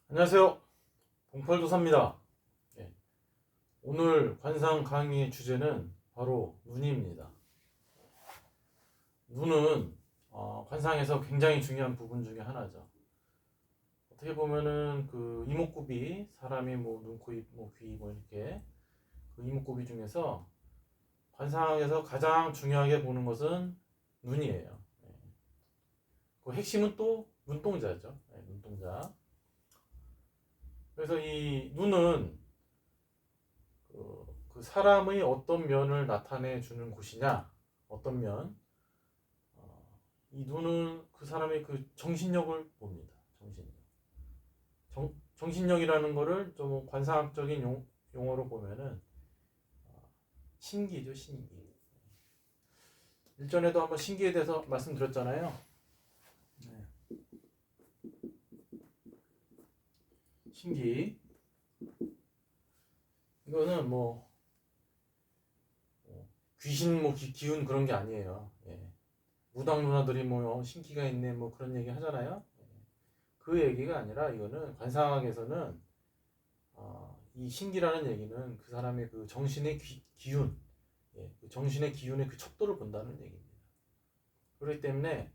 안녕하세요. 봉팔도사입니다. 네, 오늘 관상 강의의 주제는 바로 눈입니다. 눈은 관상에서 굉장히 중요한 부분 중에 하나죠. 어떻게 보면은 그 이목구비, 사람이 뭐 눈, 코, 입, 뭐 귀, 뭐 이렇게 그 이목구비 중에서 관상에서 가장 중요하게 보는 것은 눈이에요. 네. 그 핵심은 또 눈동자죠. 네, 눈동자. 그래서 이 눈은 그 사람의 어떤 면을 나타내 주는 곳이냐, 어떤 면, 이 눈은 그 사람의 그 정신력을 봅니다. 정신력. 정신력이라는 거를 좀 관상학적인 용어로 보면은 신기죠, 신기. 일전에도 한번 신기에 대해서 말씀드렸잖아요. 네. 신기. 이거는 뭐 귀신 뭐 기운 그런 게 아니에요. 예. 무당 누나들이 뭐 신기가 있네 뭐 그런 얘기 하잖아요. 그 얘기가 아니라 이거는 관상학에서는 이 신기라는 얘기는 그 사람의 그 정신의 기운, 예, 그 정신의 기운의 그 척도를 본다는 얘기입니다. 그렇기 때문에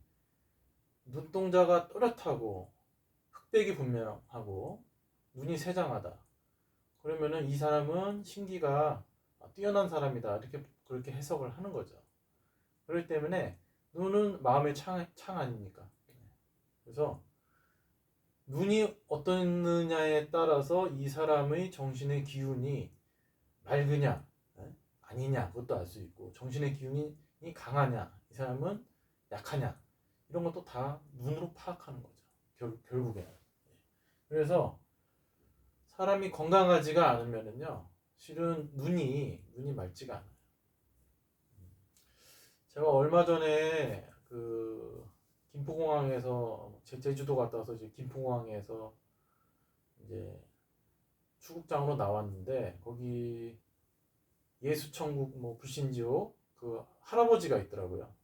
눈동자가 또렷하고 흑백이 분명하고 눈이 세장하다. 그러면은 이 사람은 신기가 뛰어난 사람이다. 이렇게 그렇게 해석을 하는 거죠. 그렇기 때문에 눈은 마음의 창 아닙니까? 그래서 눈이 어떻느냐에 따라서 이 사람의 정신의 기운이 맑으냐 아니냐 그것도 알 수 있고, 정신의 기운이 강하냐 이 사람은 약하냐 이런 것도 다 눈으로 파악하는 거죠. 결국에는. 그래서 사람이 건강하지가 않으면은요 실은 눈이 맑지가 않아요. 제가 얼마 전에 그 김포공항에서 제주도 갔다 와서 이제 김포공항에서 이제 출국장으로 나왔는데, 거기 예수천국 뭐 불신지옥 그 할아버지가 있더라고요.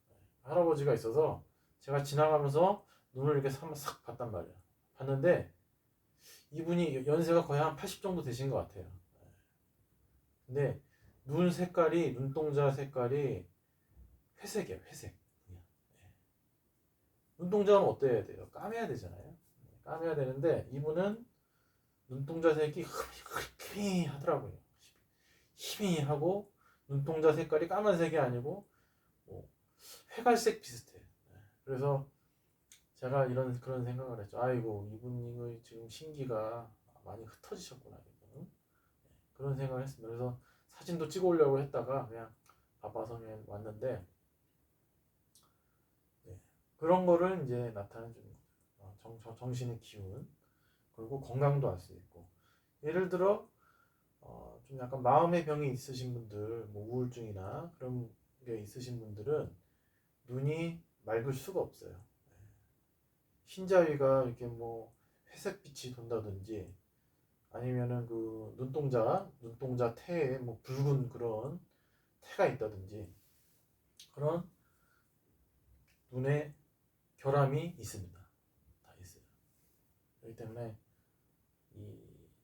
할아버지가 있어서 제가 지나가면서 눈을 이렇게 싹 봤단 말이에요. 봤는데 이분이 연세가 거의 한 80 정도 되신 것 같아요. 근데 눈 색깔이, 눈동자 색깔이 회색이에요. 회색. 눈동자는 어때야 돼요? 까매야 되잖아요. 까매야 되는데 이분은 눈동자 색이 희미하더라고요. 희미하고 눈동자 색깔이 까만색이 아니고 뭐 회갈색 비슷해. 그래서 제가 그런 생각을 했죠. 아이고 이분이 지금 신기가 많이 흩어지셨구나 이분. 그런 생각을 했습니다. 그래서 사진도 찍어 오려고 했다가 그냥 바빠서 그냥 왔는데, 네. 그런 거를 이제 나타내 주는 거죠. 정신의 기운, 그리고 건강도 알 수 있고. 예를 들어 좀 약간 마음의 병이 있으신 분들, 뭐 우울증이나 그런 게 있으신 분들은 눈이 맑을 수가 없어요. 흰자위가 이렇게 뭐 회색빛이 돈다든지, 아니면은 그 눈동자 태에 뭐 붉은 그런 태가 있다든지, 그런 눈에 결함이 있습니다. 다 있어요. 그렇기 때문에 이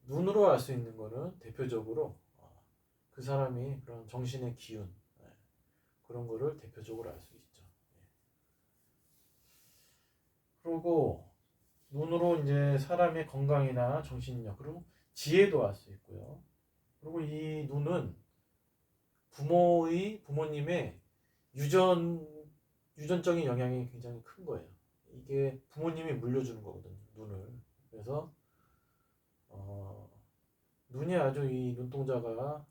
눈으로 알 수 있는 거는 대표적으로 그 사람이 그런 정신의 기운, 그런 거를 대표적으로 알 수 있죠. 그리고 눈으로 이제 사람의 건강이나 정신력, 그리고 지혜도 알 수 있고요. 그리고 이 눈은 부모님의 유전적인 영향이 굉장히 큰 거예요. 이게 부모님이 물려주는 거거든요, 눈을. 그래서 눈이 아주, 이 눈동자가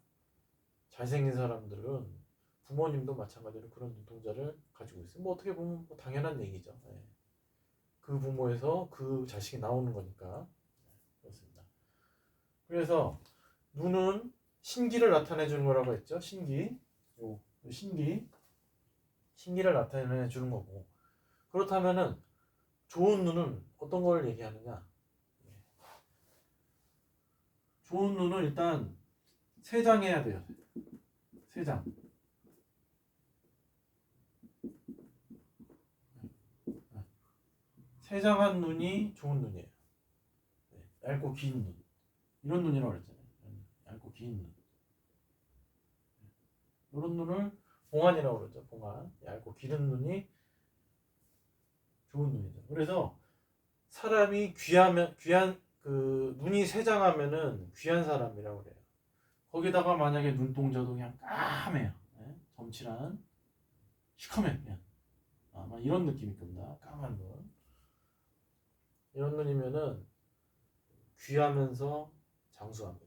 잘생긴 사람들은 부모님도 마찬가지로 그런 눈동자를 가지고 있어요. 뭐 어떻게 보면 뭐 당연한 얘기죠. 네. 그 부모에서 그 자식이 나오는 거니까. 그렇습니다. 그래서 눈은 신기를 나타내 주는 거라고 했죠. 신기. 신기. 신기를 나타내 주는 거고. 그렇다면은 좋은 눈은 어떤 걸 얘기하느냐? 좋은 눈은 일단 세장해야 돼요. 세장. 세장한 눈이 좋은 눈이에요. 얇고 긴 눈. 이런 눈이라고 그랬잖아요. 얇고 긴 눈. 이런 눈을 봉안이라고 그러죠. 봉안. 얇고 기른 눈이 좋은 눈이죠. 그래서 사람이 귀한 그 눈이 세장하면은 귀한 사람이라고 그래요. 거기다가 만약에 눈동자도 그냥 까매요. 네? 점칠한 시커매 그냥. 아마 이런 느낌일 겁니다. 까만 눈. 이런 눈이면은 귀하면서 장수합니다.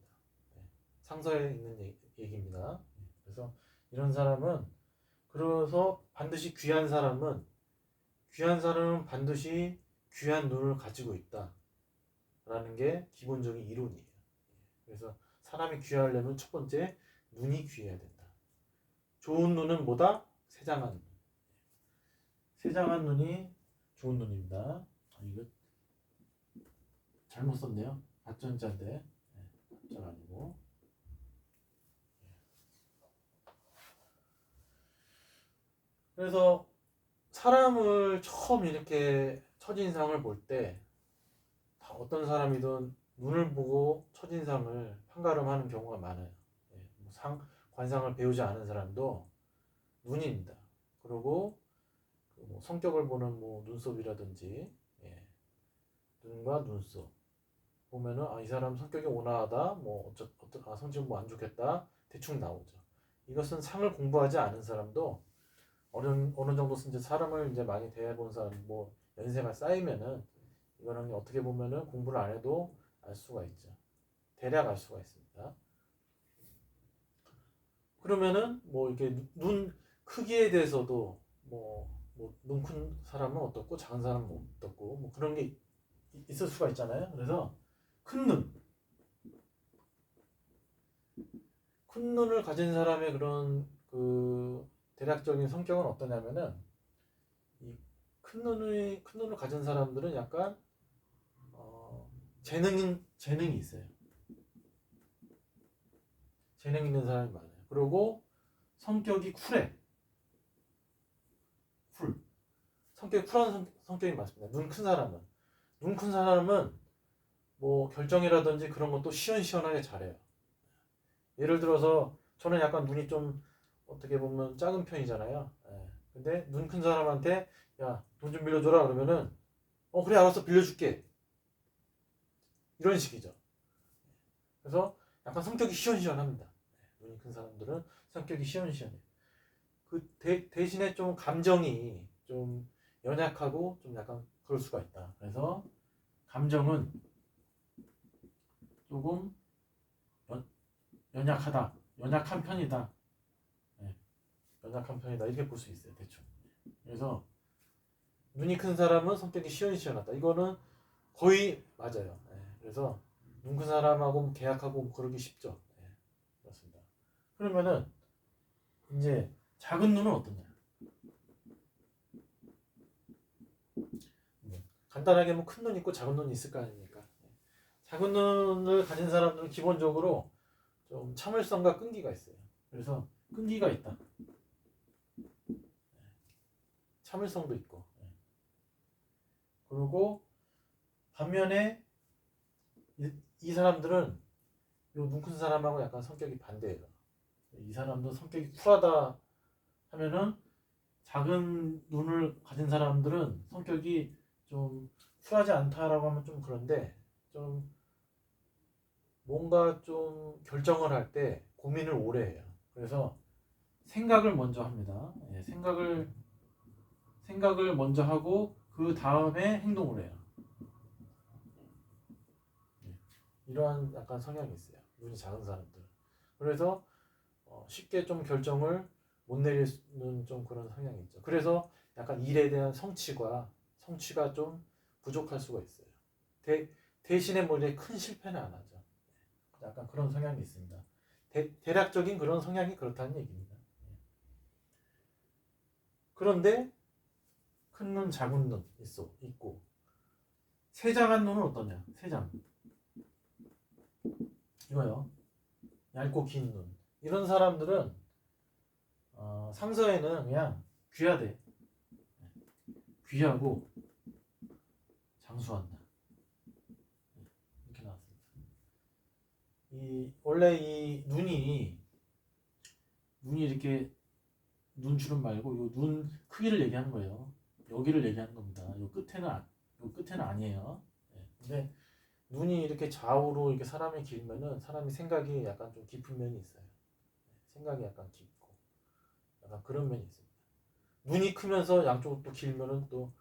네. 상서에 있는 얘기입니다. 그래서 이런 사람은 그래서 반드시 귀한 사람은 반드시 귀한 눈을 가지고 있다라는 게 기본적인 이론이에요. 그래서 사람이 귀하려면 첫 번째 눈이 귀해야 된다. 좋은 눈은 뭐다? 세장한 눈. 세장한 눈이 좋은 눈입니다. 이거 잘못 썼네요. 가짜인데 가짜가 아니고. 그래서 사람을 처음 이렇게 첫인상을 볼 때 어떤 사람이든 눈을 보고 첫인상을 판가름하는 경우가 많아요. 관상을 배우지 않은 사람도 눈입니다. 그리고 뭐 성격을 보는 뭐 눈썹이라든지 눈과 눈썹 보면은 이 사람 성격이 온화하다, 뭐 성격 뭐 안 좋겠다 대충 나오죠. 이것은 상을 공부하지 않은 사람도 어느 정도 이제 사람을 이제 많이 대해본 사람 뭐 연세가 쌓이면은 이거는 어떻게 보면은 공부를 안 해도 알 수가 있죠. 대략 알 수가 있습니다. 그러면은 뭐 이렇게 눈 크기에 대해서도 눈 큰 사람은 어떻고 작은 사람은 어떻고 뭐 그런 게 있을 수가 있잖아요. 그래서 큰 눈을 가진 사람의 그런 그 대략적인 성격은 어떠냐면은 이 큰 눈을 가진 사람들은 약간 재능이 있어요. 재능 있는 사람이 많아요. 그리고 성격이 쿨해. 성격이 쿨한 성격이 많습니다. 눈 큰 사람은 뭐 결정이라든지 그런 것도 시원시원하게 잘해요. 예를 들어서 저는 약간 눈이 좀 어떻게 보면 작은 편이잖아요. 근데 눈 큰 사람한테 야, 돈 좀 빌려줘라 그러면은 그래 알았어 빌려줄게. 이런 식이죠. 그래서 약간 성격이 시원시원합니다. 눈이 큰 사람들은 성격이 시원시원해요. 그 대신에 좀 감정이 좀 연약하고 좀 약간 그럴 수가 있다. 그래서 감정은 조금 연약한 편이다. 연약한 편이다. 이렇게 볼 수 있어요. 대충. 그래서 눈이 큰 사람은 성격이 시원시원하다. 이거는 거의 맞아요. 그래서 눈 큰 사람하고 계약하고 그러기 쉽죠. 그렇습니다. 그러면은 이제 작은 눈은 어떠냐? 간단하게 뭐 큰 눈 있고 작은 눈이 있을 거 아닙니까? 작은 눈을 가진 사람들은 기본적으로 좀 참을성과 끈기가 있어요. 그래서 끈기가 있다. 참을성도 있고. 그리고 반면에 이 사람들은 눈 큰 사람하고 약간 성격이 반대예요. 이 사람도 성격이 쿨하다 하면은 작은 눈을 가진 사람들은 성격이 좀 쿨하지 않다라고 하면 좀 그런데 좀 뭔가 좀 결정을 할 때 고민을 오래 해요. 그래서 생각을 먼저 합니다. 생각을 먼저 하고 그 다음에 행동을 해요. 이러한 약간 성향이 있어요. 눈이 작은 사람들. 그래서 쉽게 좀 결정을 못 내리는 좀 그런 성향이 있죠. 그래서 약간 일에 대한 성취가 좀 부족할 수가 있어요. 대신에 뭐 이제 큰 실패는 안 하죠. 약간 그런 성향이 있습니다. 대략적인 그런 성향이 그렇다는 얘기입니다. 그런데 큰 눈, 작은 눈 있고 세장한 눈은 어떠냐? 세장 이거요. 얇고 긴 눈. 이런 사람들은 상서에는 그냥 귀하대. 귀하고 장수한다. 이렇게 나와요. 원래 이 눈이 이렇게 눈주름 말고 요 눈 크기를 얘기하는 거예요. 여기를 얘기하는 겁니다. 요 끝에는 아니에요. 예. 근데 눈이 이렇게 좌우로 이렇게 사람이 길면은 사람이 생각이 약간 좀 깊은 면이 있어요. 생각이 약간 깊고 약간 그런 면이 있습니다. 눈이 크면서 양쪽으로 또 길면은 또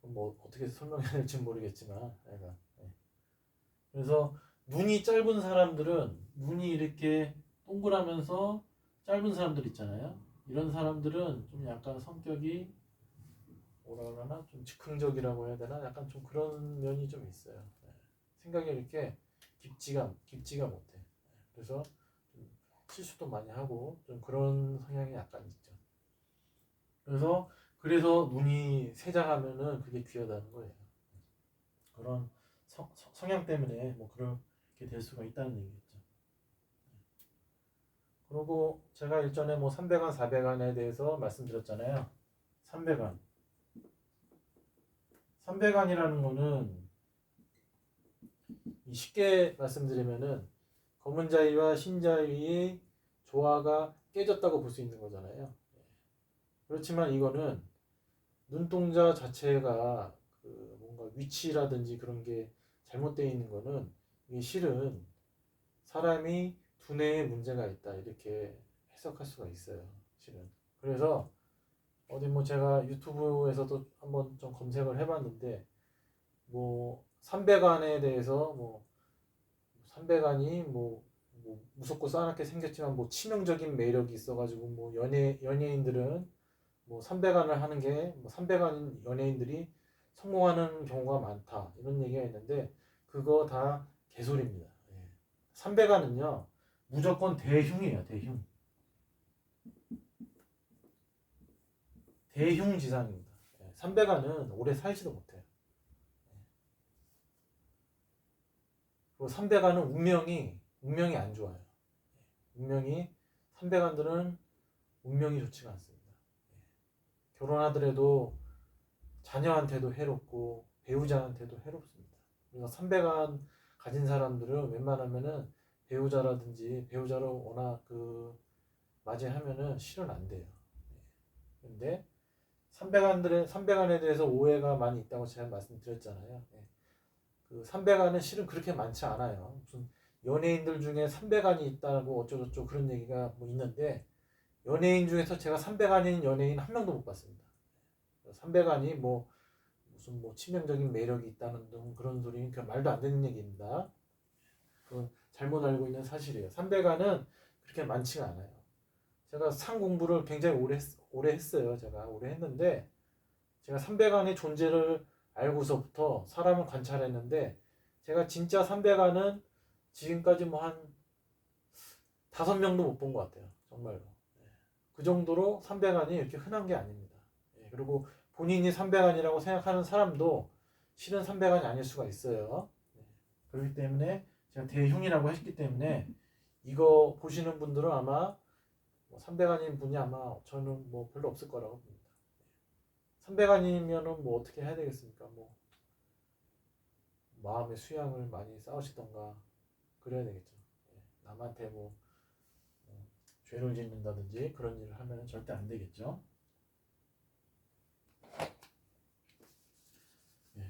뭐 어떻게 설명해야 될지 모르겠지만 약간, 예. 그래서 눈이 짧은 사람들은 눈이 이렇게 동그라면서 짧은 사람들 있잖아요. 이런 사람들은 좀 약간 성격이 뭐라 그러나 좀 즉흥적이라고 해야 되나 약간 좀 그런 면이 좀 있어요. 예. 생각이 이렇게 깊지가 못해. 예. 그래서 좀 실수도 많이 하고 좀 그런 성향이 약간 있죠. 그래서 눈이 세장하면은 그게 귀하다는 거예요. 그런 성향 때문에 뭐 그렇게 될 수가 있다는 얘기겠죠. 그리고 제가 일전에 뭐 300안, 400안에 대해서 말씀드렸잖아요. 300안. 300안이라는 거는 쉽게 말씀드리면은 검은 자위와 흰자위의 조화가 깨졌다고 볼 수 있는 거잖아요. 그렇지만 이거는 눈동자 자체가 그 뭔가 위치라든지 그런 게 잘못되어 있는 거는 이게 실은 사람이 두뇌에 문제가 있다 이렇게 해석할 수가 있어요. 실은. 그래서 어디 뭐 제가 유튜브에서도 한번 좀 검색을 해봤는데 뭐 300안에 대해서 뭐 300안이 뭐 무섭고 싸납게 생겼지만 뭐 치명적인 매력이 있어가지고 뭐 연예인들은 뭐 300안을 하는 게뭐 300안 연예인들이 성공하는 경우가 많다 이런 얘기가 있는데 그거 다 개소리입니다. 300안은요 무조건 대흉이에요. 대흉지상입니다. 300안은 오래 살지도 못해요. 그리고 300안은 운명이 안 좋아요. 운명이 300안들은 운명이 좋지가 않습니다. 결혼하더라도 자녀한테도 해롭고 배우자한테도 해롭습니다. 그래서 300안 가진 사람들은 웬만하면은 배우자를 워낙 맞이하면은 실은 안 돼요. 근데 300안에 대해서 오해가 많이 있다고 제가 말씀드렸잖아요. 그 300안은 실은 그렇게 많지 않아요. 무슨 연예인들 중에 300안이 있다고 어쩌고저쩌고 그런 얘기가 뭐 있는데 연예인 중에서 제가 300안인 연예인 한 명도 못 봤습니다. 300안이 뭐 무슨 뭐 치명적인 매력이 있다는 등 그런 소리는 그냥 말도 안 되는 얘기입니다. 그건 잘못 알고 있는 사실이에요. 300안은 그렇게 많지가 않아요. 제가 상 공부를 굉장히 오래 했어요. 제가 오래 했는데 제가 300안의 존재를 알고서부터 사람을 관찰했는데 제가 진짜 300안은 지금까지 뭐 한 5명도 못 본 것 같아요. 정말로. 그 정도로 300안이 이렇게 흔한 게 아닙니다. 그리고 본인이 300안이라고 생각하는 사람도 실은 300안이 아닐 수가 있어요. 그렇기 때문에 제가 대흉이라고 했기 때문에 이거 보시는 분들은 아마 300안인 분이 아마 저는 뭐 별로 없을 거라고 봅니다. 300안이면은 뭐 어떻게 해야 되겠습니까? 뭐 마음의 수양을 많이 쌓으시던가 그래야 되겠죠. 남한테 뭐 죄를 짓는다든지 그런 일을 하면 절대 안 되겠죠.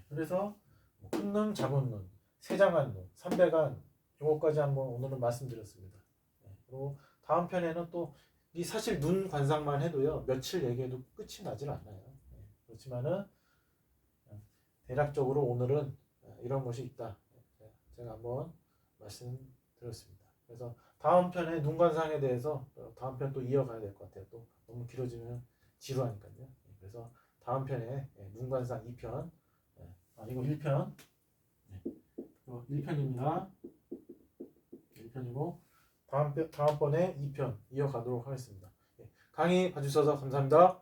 그래서 큰 눈, 작은 눈, 세장한 눈, 300안 요거까지 한번 오늘은 말씀드렸습니다. 그리고 다음 편에는 또 이 사실 눈 관상만 해도요 며칠 얘기해도 끝이 나질 않아요. 그렇지만은 대략적으로 오늘은 이런 것이 있다. 제가 한번 말씀드렸습니다. 그래서 다음 편에 눈 관상에 대해서 다음 편 또 이어가야 될 것 같아요. 또 너무 길어지면 지루하니까요. 그래서 다음 편에 눈 관상 2편 이거 1편 1편입니다. 1편이고 다음번에 2편 이어가도록 하겠습니다. 강의 봐주셔서 감사합니다.